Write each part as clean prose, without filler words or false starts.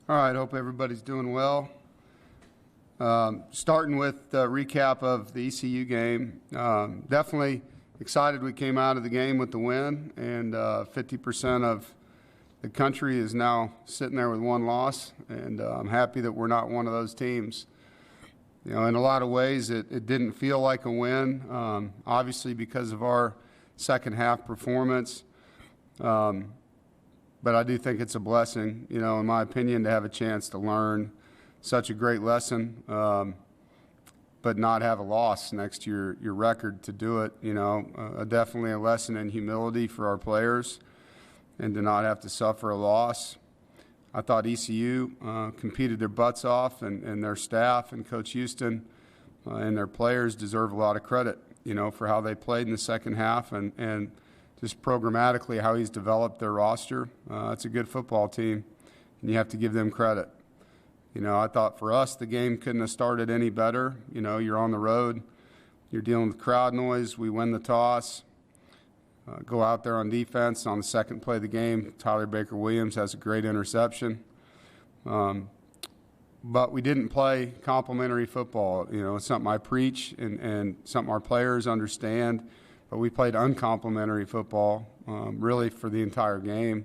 All right, hope everybody's doing well. Starting with the recap of the ECU game, definitely excited we came out of the game with the win, and 50% of the country is now sitting there with one loss, and I'm happy that we're not one of those teams. You know, in a lot of ways, it didn't feel like a win, obviously because of our second half performance. But I do think it's a blessing, you know, in my opinion, to have a chance to learn such a great lesson, but not have a loss next to your record to do it. You know, definitely a lesson in humility for our players and to not have to suffer a loss. I thought ECU competed their butts off, and their staff and Coach Houston and their players deserve a lot of credit, you know, for how they played in the second half and just programmatically how he's developed their roster. It's a good football team, and you have to give them credit. You know, I thought for us the game couldn't have started any better. You know, you're on the road, you're dealing with crowd noise, we win the toss, go out there on defense. On the second play of the game, Tyler Baker-Williams has a great interception. But we didn't play complimentary football. You know, it's something I preach and something our players understand. But we played uncomplimentary football, really, for the entire game.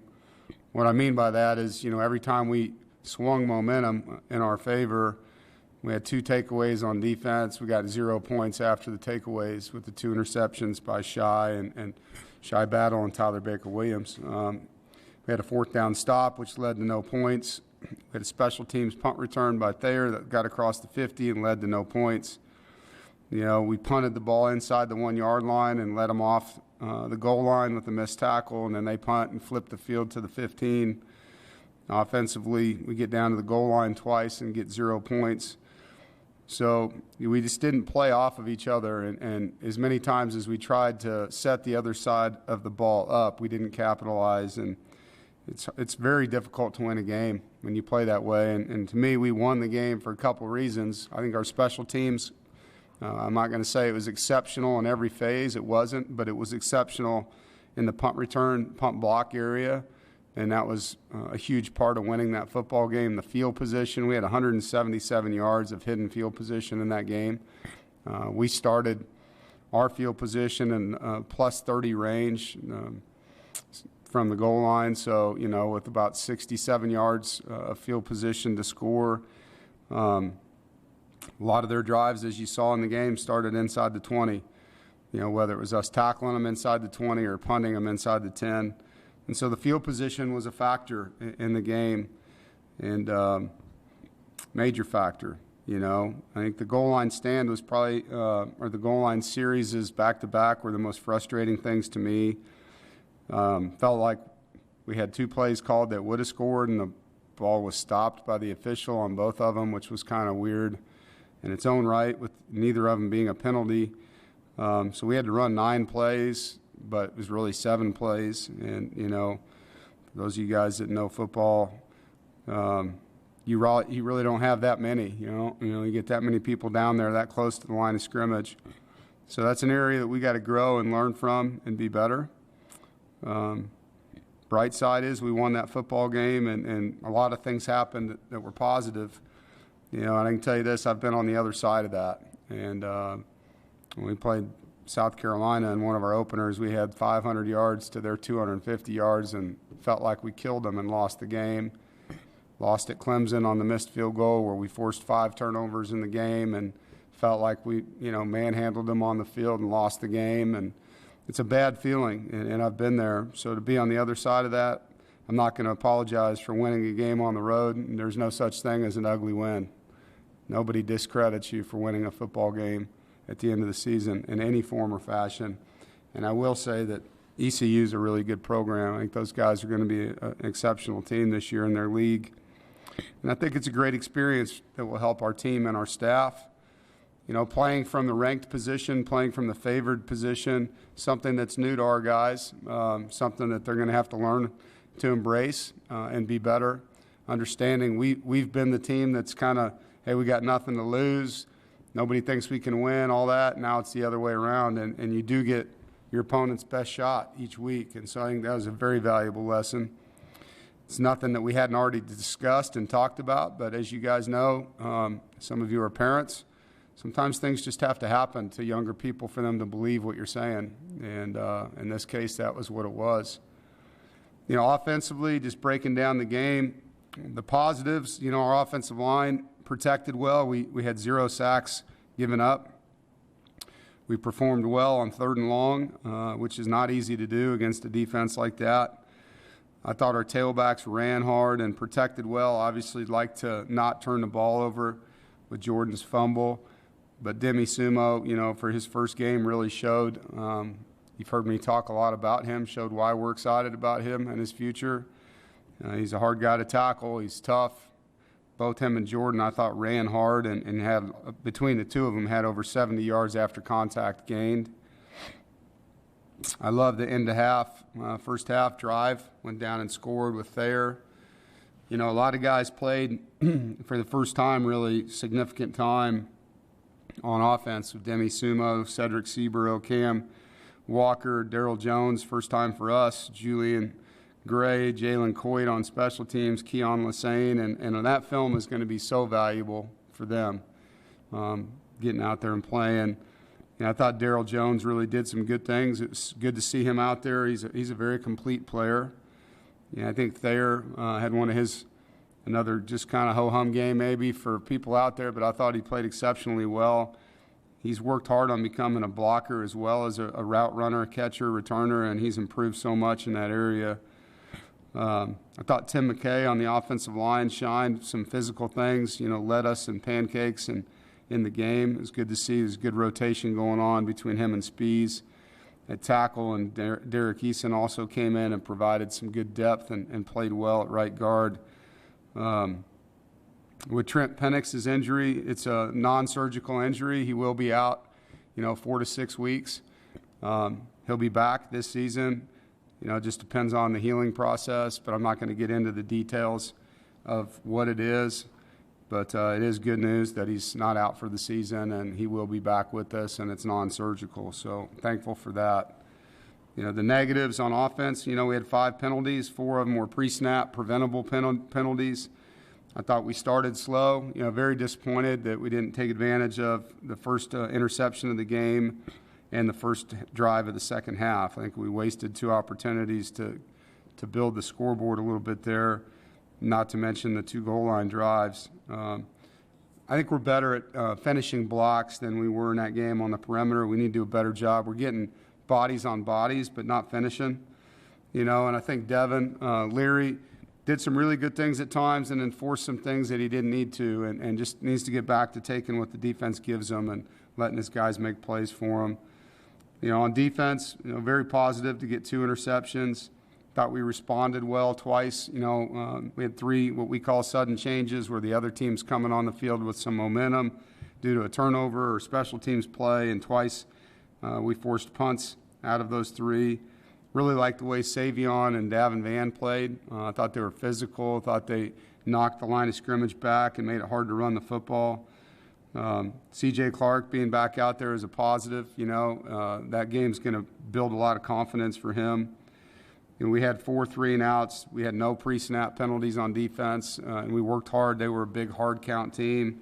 What I mean by that is, you know, every time we swung momentum in our favor, we had 2 takeaways on defense. We got 0 points after the takeaways with the 2 interceptions by Shy and Shy Battle and Tyler Baker-Williams. We had a 4th down stop, which led to no points. We had a special teams punt return by Thayer that got across the 50 and led to no points. You know, we punted the ball inside the 1-yard line and let them off the goal line with a missed tackle, and then they punt and flip the field to the 15. Offensively, we get down to the goal line twice and get 0 points. So we just didn't play off of each other, and as many times as we tried to set the other side of the ball up, we didn't capitalize, and it's very difficult to win a game when you play that way. And to me, we won the game for a couple reasons. I think our special teams, I'm not going to say it was exceptional in every phase. It wasn't, but it was exceptional in the punt return, punt block area, and that was a huge part of winning that football game. The field position, we had 177 yards of hidden field position in that game. We started our field position in plus 30 range from the goal line, so, you know, with about 67 yards of field position to score. A lot of their drives, as you saw in the game, started inside the 20, you know, whether it was us tackling them inside the 20 or punting them inside the 10. And so the field position was a factor in the game, and major factor, you know. I think the goal line stand was probably, or the goal line series is back-to-back were the most frustrating things to me. Felt like we had 2 plays called that would have scored, and the ball was stopped by the official on both of them, which was kind of weird in its own right, with neither of them being a penalty. So we had to run 9 plays, but it was really 7 plays. And, you know, for those of you guys that know football, you really don't have that many. You know, you get that many people down there that close to the line of scrimmage. So that's an area that we got to grow and learn from and be better. Bright side is we won that football game, and a lot of things happened that were positive. You know, and I can tell you this, I've been on the other side of that. And when we played South Carolina in one of our openers, we had 500 yards to their 250 yards and felt like we killed them and lost the game. Lost at Clemson on the missed field goal where we forced 5 turnovers in the game and felt like we, you know, manhandled them on the field and lost the game. And it's a bad feeling, and I've been there. So to be on the other side of that, I'm not going to apologize for winning a game on the road. And there's no such thing as an ugly win. Nobody discredits you for winning a football game at the end of the season in any form or fashion. And I will say that ECU is a really good program. I think those guys are going to be an exceptional team this year in their league. And I think it's a great experience that will help our team and our staff. You know, playing from the ranked position, playing from the favored position, something that's new to our guys, something that they're going to have to learn to embrace and be better. Understanding we've been the team that's kind of, hey, we got nothing to lose, nobody thinks we can win, all that. Now it's the other way around, and you do get your opponent's best shot each week. And so I think that was a very valuable lesson. It's nothing that we hadn't already discussed and talked about, but as you guys know, some of you are parents. Sometimes things just have to happen to younger people for them to believe what you're saying, and in this case, that was what it was. Offensively, just breaking down the game, the positives, our offensive line protected well. We had 0 sacks given up. We performed well on 3rd and long, which is not easy to do against a defense like that. I thought our tailbacks ran hard and protected well. Obviously, like to not turn the ball over with Jordan's fumble. But Demi Sumo, for his first game really showed. You've heard me talk a lot about him, showed why we're excited about him and his future. He's a hard guy to tackle. He's tough. Both him and Jordan, I thought, ran hard and had, between the two of them, had over 70 yards after contact gained. I love the end of half, first half drive, went down and scored with Thayer. A lot of guys played for the first time, really significant time on offense with Demi Sumo, Cedric Seaborough, Cam Walker, Daryl Jones, first time for us, Julian Gray, Jalen Coit on special teams, Keon Lassane, and that film is going to be so valuable for them, getting out there and playing. I thought Daryl Jones really did some good things. It was good to see him out there. He's a very complete player. I think Thayer had one of another just kind of ho-hum game maybe for people out there, but I thought he played exceptionally well. He's worked hard on becoming a blocker as well as a route runner, catcher, returner, and he's improved so much in that area. I thought Tim McKay on the offensive line shined some physical things, led us in pancakes and in the game. It was good to see. There's good rotation going on between him and Spees at tackle, and Derek Eason also came in and provided some good depth and played well at right guard. With Trent Penix's injury, it's a non-surgical injury. He will be out, 4 to 6 weeks. He'll be back this season. It just depends on the healing process, but I'm not going to get into the details of what it is. But it is good news that he's not out for the season, and he will be back with us, and it's non-surgical. So thankful for that. The negatives on offense, we had 5 penalties. 4 of them were pre-snap preventable penalties. I thought we started slow. Very disappointed that we didn't take advantage of the first interception of the game and the first drive of the second half. I think we wasted 2 opportunities to build the scoreboard a little bit there, not to mention the 2 goal line drives. I think we're better at finishing blocks than we were in that game on the perimeter. We need to do a better job. We're getting bodies on bodies, but not finishing. And I think Devin Leary did some really good things at times and enforced some things that he didn't need to, and just needs to get back to taking what the defense gives him and letting his guys make plays for him. On defense, very positive to get 2 interceptions. Thought we responded well twice. We had 3 what we call sudden changes where the other team's coming on the field with some momentum due to a turnover or special teams play, and twice we forced punts out of those 3. Really liked the way Savion and Davin Van played. I thought they were physical. Thought they knocked the line of scrimmage back and made it hard to run the football. C.J. Clark being back out there is a positive. That game's going to build a lot of confidence for him. We had 4 3-and-outs. We had no pre-snap penalties on defense, and we worked hard. They were a big hard count team.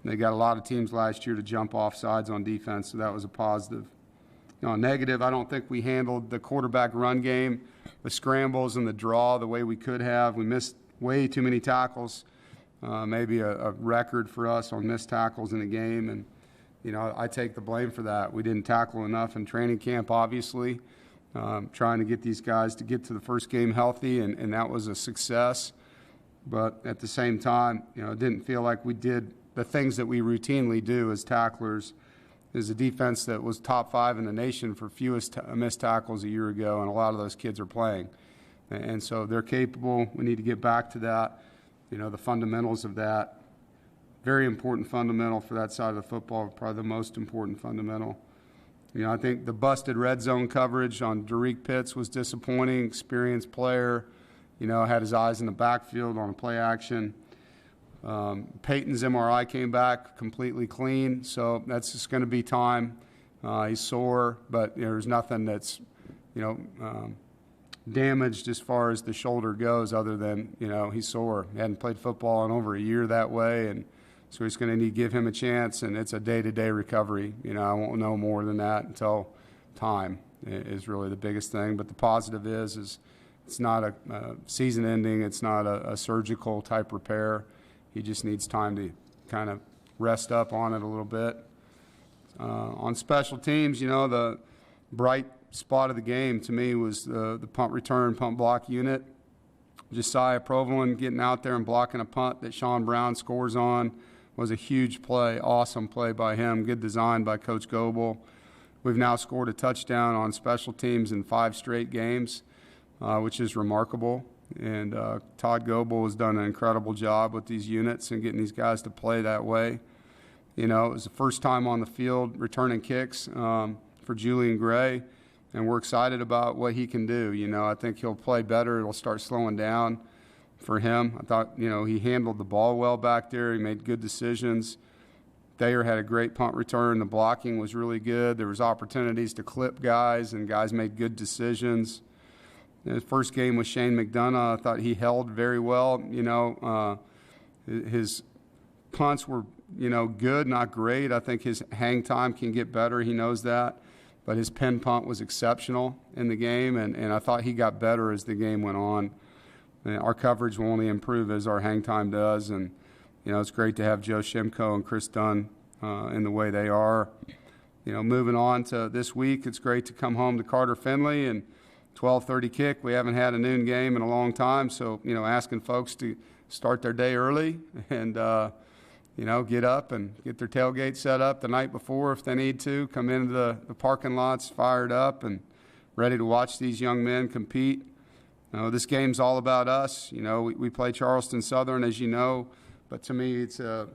They got a lot of teams last year to jump off sides on defense, so that was a positive. Negative, I don't think we handled the quarterback run game, the scrambles and the draw the way we could have. We missed way too many tackles, maybe a record for us on missed tackles in the game, and I take the blame for that. We didn't tackle enough in training camp, obviously. Trying to get these guys to get to the first game healthy, and that was a success. But at the same time, it didn't feel like we did the things that we routinely do as tacklers. There's a defense that was top 5 in the nation for fewest missed tackles a year ago, and a lot of those kids are playing. And so they're capable. We need to get back to that, the fundamentals of that. Very important fundamental for that side of the football, probably the most important fundamental. I think the busted red zone coverage on Derek Pitts was disappointing. Experienced player, had his eyes in the backfield on a play action. Peyton's MRI came back completely clean, so that's just going to be time. He's sore, but there's nothing that's, damaged as far as the shoulder goes, other than, he's sore. He hadn't played football in over a year that way, and so he's going to need to give him a chance, and it's a day-to-day recovery. I won't know more than that until time is really the biggest thing. But the positive is it's not a season ending. It's not a surgical type repair. He just needs time to kind of rest up on it a little bit. On special teams, the bright spot of the game to me was the punt return, punt block unit. Josiah Provolone getting out there and blocking a punt that Sean Brown scores on was a huge play, awesome play by him, good design by Coach Goebel. We've now scored a touchdown on special teams in 5 straight games, which is remarkable. And Todd Goebel has done an incredible job with these units and getting these guys to play that way. It was the first time on the field returning kicks for Julian Gray, and we're excited about what he can do. I think he'll play better. It'll start slowing down for him. I thought, he handled the ball well back there. He made good decisions. Thayer had a great punt return. The blocking was really good. There was opportunities to clip guys, and guys made good decisions. His first game with Shane McDonough, I thought he held very well. His punts were, good, not great. I think his hang time can get better. He knows that. But his pin punt was exceptional in the game, and I thought he got better as the game went on. And our coverage will only improve as our hang time does, and it's great to have Joe Shimko and Chris Dunn in the way they are. Moving on to this week, it's great to come home to Carter Finley and 12:30 kick. We haven't had a noon game in a long time, so asking folks to start their day early and get up and get their tailgate set up the night before if they need to. Come into the parking lots fired up and ready to watch these young men compete. This game's all about us. We play Charleston Southern, as you know, but to me it's a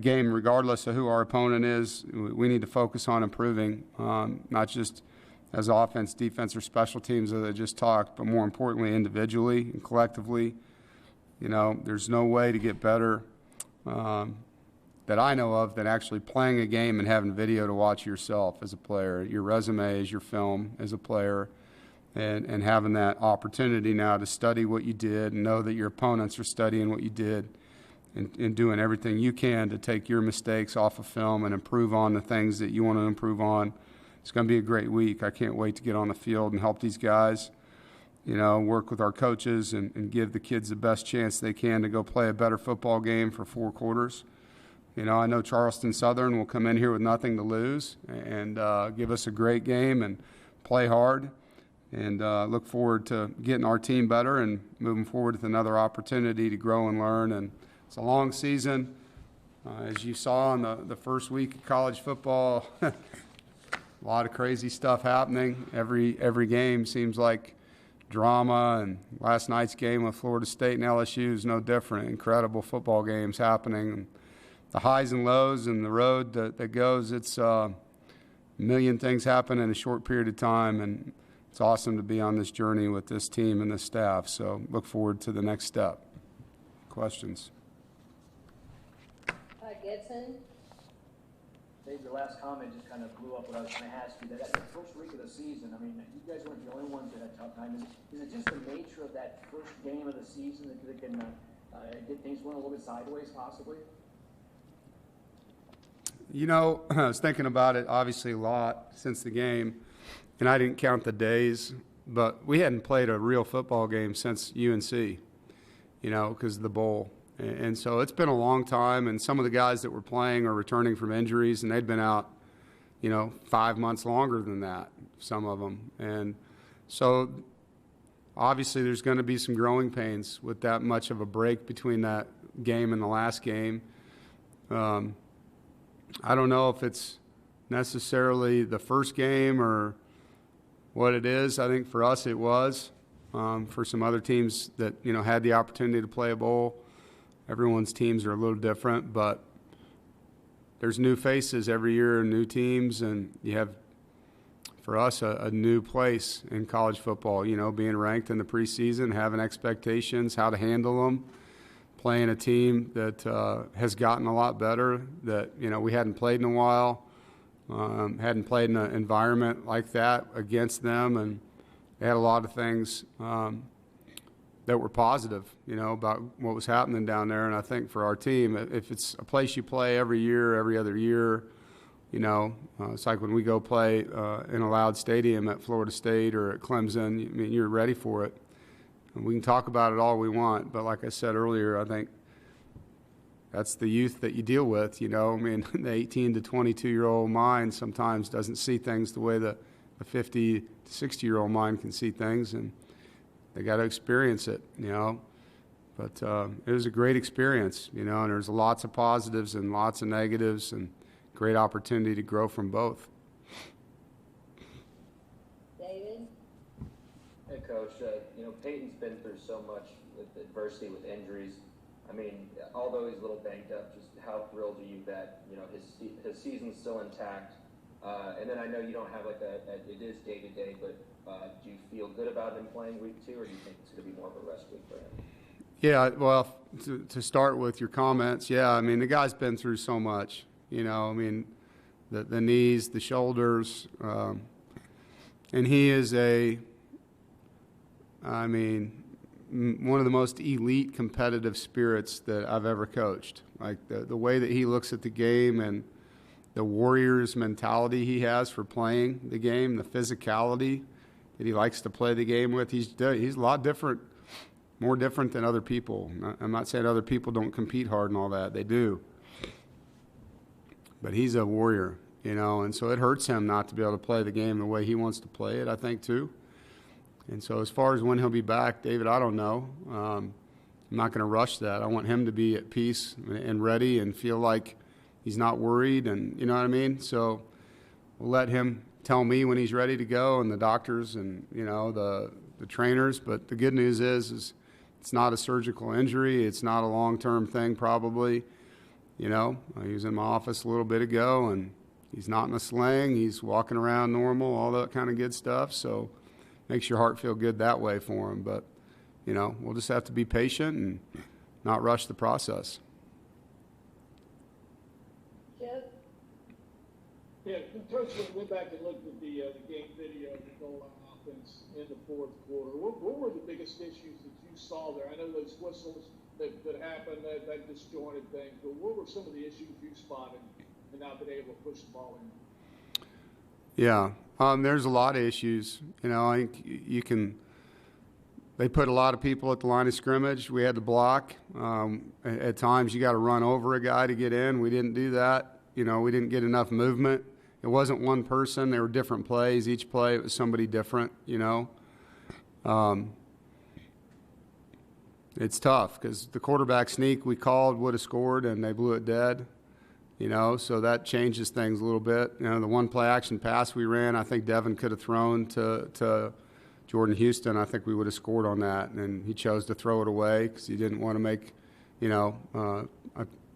game regardless of who our opponent is. We need to focus on improving, not just as offense, defense, or special teams as I just talked, but more importantly individually and collectively. There's no way to get better that I know of than actually playing a game and having video to watch yourself as a player, your resume as your film as a player, and having that opportunity now to study what you did and know that your opponents are studying what you did and doing everything you can to take your mistakes off of film and improve on the things that you want to improve on. It's going to be a great week. I can't wait to get on the field and help these guys, work with our coaches and give the kids the best chance they can to go play a better football game for 4 quarters. I know Charleston Southern will come in here with nothing to lose and give us a great game and play hard, and look forward to getting our team better and moving forward with another opportunity to grow and learn. And it's a long season. As you saw in the first week of college football, a lot of crazy stuff happening. Every game seems like drama, and last night's game with Florida State and LSU is no different. Incredible football games happening. And the highs and lows and the road that goes, it's a million things happen in a short period of time, and it's awesome to be on this journey with this team and this staff. So look forward to the next step. Questions? Gibson. Dave, your last comment just kind of blew up what I was going to ask you. That first week of the season, I mean, you guys weren't the only ones that had a tough time. Is it just the nature of that first game of the season that can get things going a little bit sideways, possibly? I was thinking about it obviously a lot since the game, and I didn't count the days, but we hadn't played a real football game since UNC, because of the bowl. And so it's been a long time, and some of the guys that were playing are returning from injuries, and they'd been out, 5 months longer than that, some of them. And so obviously there's going to be some growing pains with that much of a break between that game and the last game. I don't know if it's necessarily the first game or what it is. I think for us it was. For some other teams that, had the opportunity to play a bowl, everyone's teams are a little different, but there's new faces every year, new teams, and you have, for us, a new place in college football, being ranked in the preseason, having expectations, how to handle them, playing a team that has gotten a lot better, that, we hadn't played in a while, hadn't played in an environment like that against them, and they had a lot of things that were positive, about what was happening down there. And I think for our team, if it's a place you play every year, every other year, it's like when we go play in a loud stadium at Florida State or at Clemson, I mean, you're ready for it. And we can talk about it all we want, but like I said earlier, I think that's the youth that you deal with, I mean, the 18 to 22-year-old mind sometimes doesn't see things the way the 50 to 60-year-old mind can see things, and they got to experience it, But it was a great experience, and there's lots of positives and lots of negatives and great opportunity to grow from both. David? Hey, Coach. Peyton's been through so much with adversity, with injuries. I mean, although he's a little banged up, just how thrilled are you that, his season's still intact? And then I know you don't have it is day-to-day, but do you feel good about him playing week 2, or do you think it's going to be more of a rest week for him? Yeah, well, to start with your comments, yeah, I mean, the guy's been through so much, I mean, the knees, the shoulders, and he is one of the most elite competitive spirits that I've ever coached. Like the way that he looks at the game and the Warriors mentality he has for playing the game, the physicality that he likes to play the game with, he's a lot different, more different than other people. I'm not saying other people don't compete hard and all that. They do. But he's a warrior, and so it hurts him not to be able to play the game the way he wants to play it, I think, too. And so as far as when he'll be back, David, I don't know. I'm not going to rush that. I want him to be at peace and ready and feel like he's not worried, and you know what I mean? So we'll let him tell me when he's ready to go, and the doctors and, the trainers. But the good news is it's not a surgical injury. It's not a long-term thing probably. He was in my office a little bit ago, and he's not in a sling. He's walking around normal, all that kind of good stuff. So makes your heart feel good that way for him. But, we'll just have to be patient and not rush the process. Chip? Yeah, Coach, went back and looked at the game video of the goal line offense in the fourth quarter. What were the biggest issues that you saw there? I know those whistles that happened, that disjointed things, but what were some of the issues you spotted and not being able to push the ball in? Yeah, there's a lot of issues. I think they put a lot of people at the line of scrimmage. We had to block. At times you got to run over a guy to get in. We didn't do that. We didn't get enough movement. It wasn't one person. There were different plays. Each play it was somebody different, It's tough because the quarterback sneak we called would have scored, and they blew it dead. So that changes things a little bit. The one play action pass we ran, I think Devin could have thrown to Jordan Houston. I think we would have scored on that, and he chose to throw it away because he didn't want to make,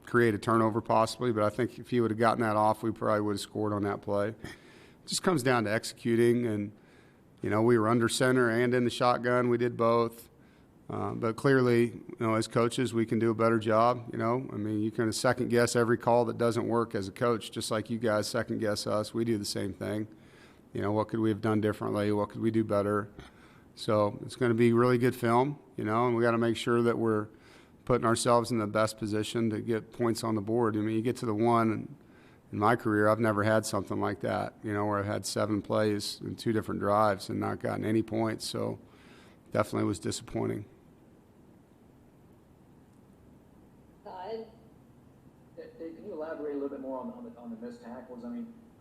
create a turnover possibly. But I think if he would have gotten that off, we probably would have scored on that play. It just comes down to executing, and, we were under center and in the shotgun. We did both. But clearly, as coaches, we can do a better job. You can second guess every call that doesn't work as a coach, just like you guys second guess us. We do the same thing. What could we have done differently? What could we do better? So it's going to be really good film, and we got to make sure that we're putting ourselves in the best position to get points on the board. You get to the one. In my career, I've never had something like that, where I've had 7 plays in 2 different drives and not gotten any points. So definitely was disappointing. Dave, can you elaborate a little bit more on the missed tackles?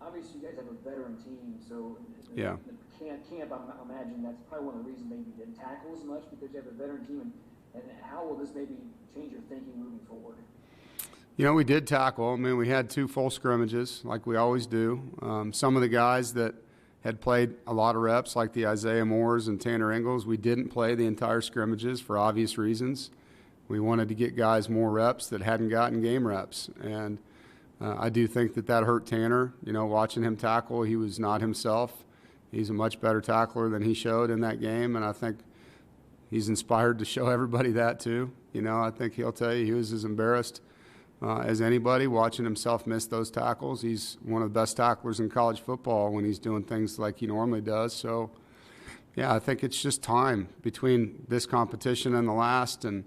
Obviously you guys have a veteran team, so yeah. Camp, I imagine that's probably one of the reasons maybe you didn't tackle as much, because you have a veteran team. And how will this maybe change your thinking moving forward? We did tackle. We had 2 full scrimmages like we always do. Some of the guys that had played a lot of reps, like the Isaiah Moores and Tanner Ingalls, we didn't play the entire scrimmages for obvious reasons. We wanted to get guys more reps that hadn't gotten game reps. And I do think that hurt Tanner. Watching him tackle, he was not himself. He's a much better tackler than he showed in that game, and I think he's inspired to show everybody that too. I think he'll tell you he was as embarrassed as anybody watching himself miss those tackles. He's one of the best tacklers in college football when he's doing things like he normally does. So, Yeah, I think it's just time between this competition and the last, and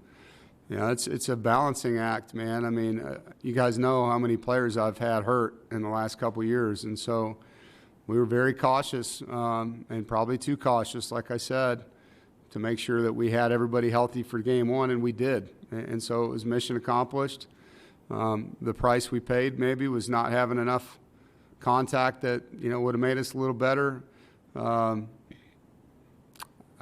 it's a balancing act, man. I mean, you guys know how many players I've had hurt in the last couple of years, and so we were very cautious, and probably too cautious, like I said, to make sure that we had everybody healthy for game one, and we did. And so it was mission accomplished. The price we paid maybe was not having enough contact that would have made us a little better.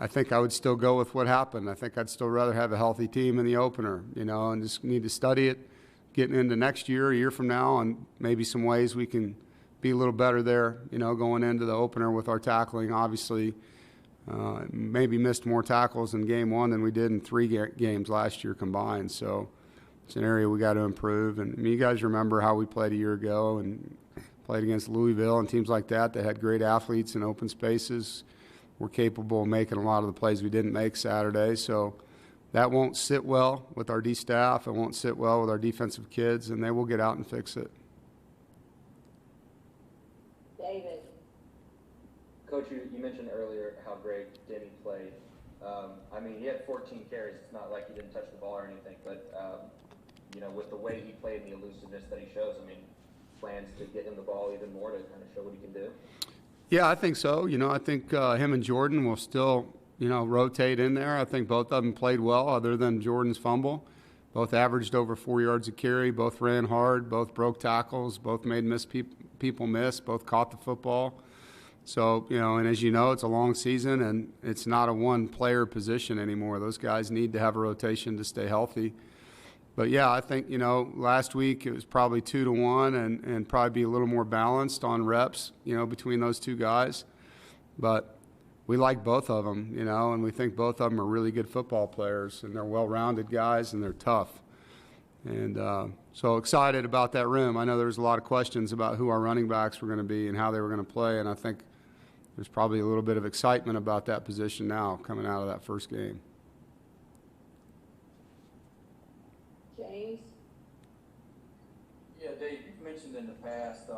I think I would still go with what happened. I think I'd still rather have a healthy team in the opener, and just need to study it getting into next year, a year from now, and maybe some ways we can be a little better there, going into the opener with our tackling. Obviously, maybe missed more tackles in game one than we did in 3 games last year combined. So it's an area we got to improve. And you guys remember how we played a year ago and played against Louisville and teams like that that had great athletes in open spaces. We're capable of making a lot of the plays we didn't make Saturday. So that won't sit well with our D staff. It won't sit well with our defensive kids, and they will get out and fix it. David. Coach, you mentioned earlier how great Denny played. I mean, he had 14 carries. It's not like he didn't touch the ball or anything, but with the way he played and the elusiveness that he shows, I mean, plans to get him the ball even more to kind of show what he can do? Yeah, I think so. I think him and Jordan will still, rotate in there. I think both of them played well other than Jordan's fumble. Both averaged over 4 yards a carry. Both ran hard. Both broke tackles. Both made people miss. Both caught the football. So, and as you know, it's a long season, and it's not a one-player position anymore. Those guys need to have a rotation to stay healthy. But, yeah, I think, last week it was probably 2-1 and probably be a little more balanced on reps, between those two guys. But we like both of them, and we think both of them are really good football players, and they're well-rounded guys, and they're tough. And so excited about that room. I know there was a lot of questions about who our running backs were going to be and how they were going to play, and I think there's probably a little bit of excitement about that position now coming out of that first game. James. Yeah, Dave, you've mentioned in the past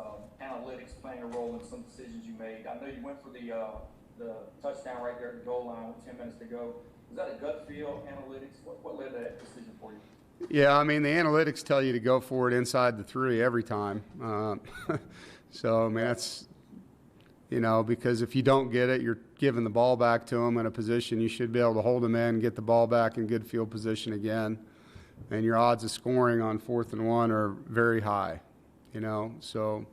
analytics playing a role in some decisions you made. I know you went for the touchdown right there at the goal line with 10 minutes to go. Was that a gut feel analytics? What led to that decision for you? Yeah, I mean, the analytics tell you to go for it inside the 3 every time. So, I mean, that's, because if you don't get it, you're giving the ball back to them in a position you should be able to hold them in, get the ball back in good field position again. And your odds of scoring on 4th and 1 are very high, So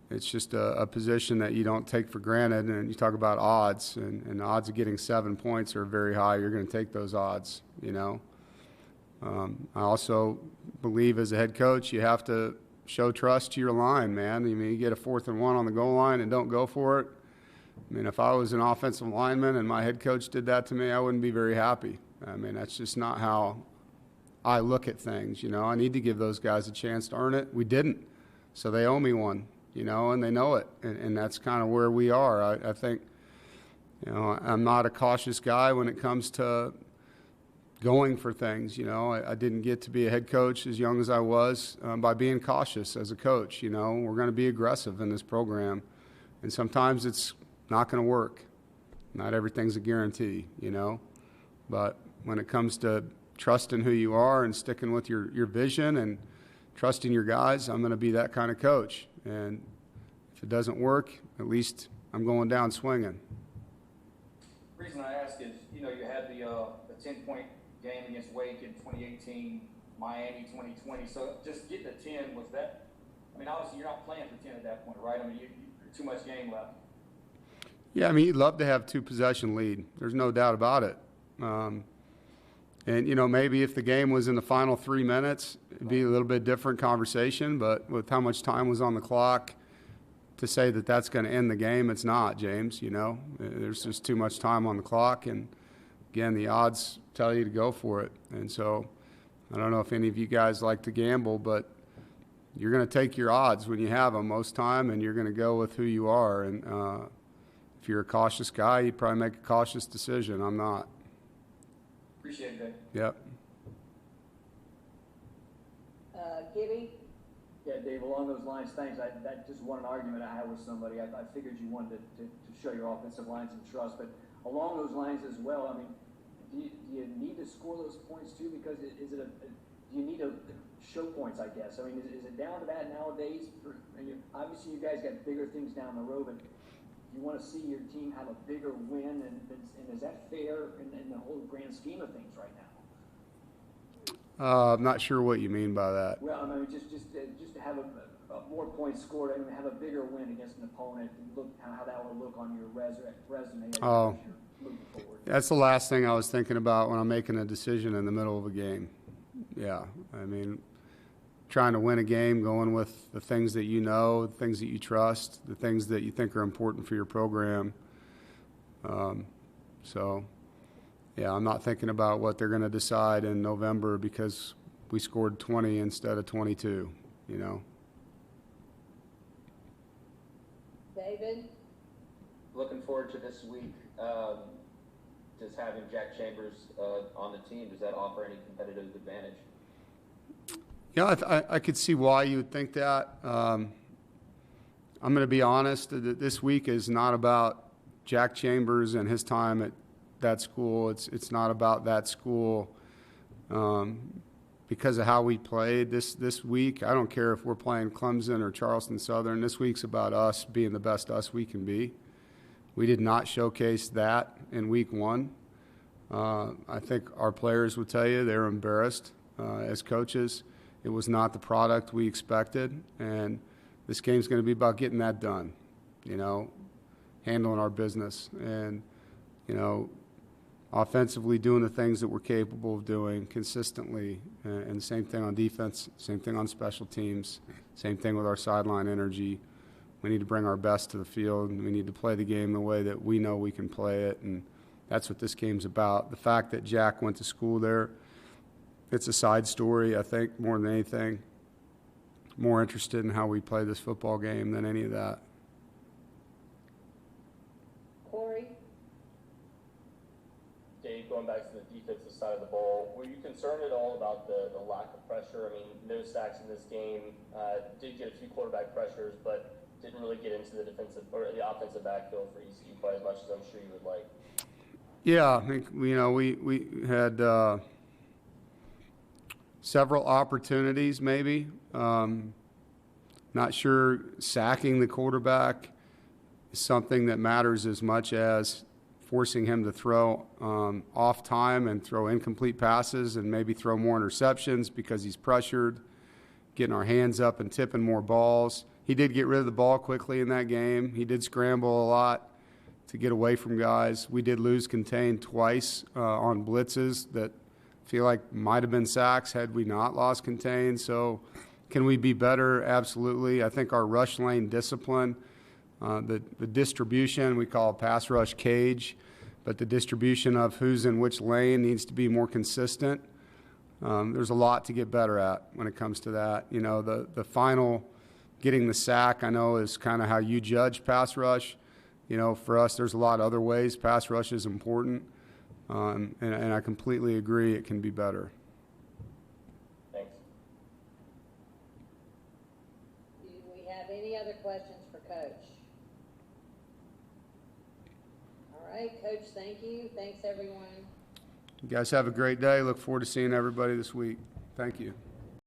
it's just a position that you don't take for granted. And you talk about odds, and the odds of getting 7 points are very high. You're going to take those odds, I also believe as a head coach you have to show trust to your line, man. I mean, you get a 4th and 1 on the goal line and don't go for it. I mean, if I was an offensive lineman and my head coach did that to me, I wouldn't be very happy. I mean, that's just not how I look at things. I need to give those guys a chance to earn it. We didn't, so they owe me one, and they know it, and that's kind of where we are. I think, I'm not a cautious guy when it comes to going for things. I didn't get to be a head coach as young as I was by being cautious as a coach. We're going to be aggressive in this program, and sometimes it's not going to work. Not everything's a guarantee, but when it comes to trusting who you are and sticking with your vision and trusting your guys, I'm going to be that kind of coach. And if it doesn't work, at least I'm going down swinging. The reason I ask is, you had the 10-point game against Wake in 2018, Miami 2020. So just getting the 10, was that, I mean, obviously you're not playing for 10 at that point, right? I mean, you're too much game left. Yeah, I mean, you'd love to have 2-possession lead. There's no doubt about it. And, maybe if the game was in the final 3 minutes, it'd be a little bit different conversation. But with how much time was on the clock, to say that that's going to end the game, it's not, James. There's just too much time on the clock. And, again, the odds tell you to go for it. And so I don't know if any of you guys like to gamble, but you're going to take your odds when you have them most time, and you're going to go with who you are. And if you're a cautious guy, you'd probably make a cautious decision. I'm not. Appreciate that. Yep. Gibby. Yeah, Dave, along those lines, thanks. That just one argument I had with somebody. I figured you wanted to show your offensive line some trust, but along those lines as well, I mean, do you need to score those points too? Because do you need to show points, I guess? I mean, is it down to that nowadays? Obviously, you guys got bigger things down the road, but you want to see your team have a bigger win, and is that fair in the whole grand scheme of things right now? I'm not sure what you mean by that. Well, I mean, just to have more points scored and have a bigger win against an opponent, and look how that will look on your resume as Oh. you're moving forward. That's the last thing I was thinking about when I'm making a decision in the middle of a game. Yeah, I mean, trying to win a game, going with the things that you know, the things that you trust, the things that you think are important for your program. So, yeah, I'm not thinking about what they're going to decide in November because we scored 20 instead of 22, you know. David, Looking forward to this week. Does having Jack Chambers on the team, does that offer any competitive advantage? Yeah, I could see why you would think that. I'm going to be honest, that this week is not about Jack Chambers and his time at that school. It's not about that school because of how we played this week. I don't care if we're playing Clemson or Charleston Southern. This week's about us being the best us we can be. We did not showcase that in week one. I think our players would tell you they were embarrassed as coaches. It was not the product we expected, and this game's going to be about getting that done, you know, handling our business and, you know, offensively doing the things that we're capable of doing consistently. And the same thing on defense, same thing on special teams, same thing with our sideline energy. We need to bring our best to the field, and we need to play the game the way that we know we can play it, and that's what this game's about. The fact that Jack went to school there, it's a side story, I think, more than anything. More interested in how we play this football game than any of that. Corey, Dave, going back to the defensive side of the ball, were you concerned at all about the lack of pressure? I mean, no sacks in this game, did get a few quarterback pressures, but didn't really get into the defensive or the offensive backfield for ECU quite as much as I'm sure you would like. Yeah, I think, you know, we had several opportunities maybe. Not sure sacking the quarterback is something that matters as much as forcing him to throw off time and throw incomplete passes and maybe throw more interceptions because he's pressured, getting our hands up and tipping more balls. He did get rid of the ball quickly in that game. He did scramble a lot to get away from guys. We did lose contain twice on blitzes that feel like might have been sacks had we not lost contain. So can we be better? Absolutely. I think our rush lane discipline, the distribution, we call it pass rush cage, but the distribution of who's in which lane needs to be more consistent. There's a lot to get better at when it comes to that. You know, the final getting the sack, I know, is kind of how you judge pass rush. You know, for us, there's a lot of other ways pass rush is important, and I completely agree it can be better. Thanks. do we have any other questions for Coach? All right, Coach, thank you. Thanks, everyone. You guys have a great day. Look forward to seeing everybody this week. Thank you.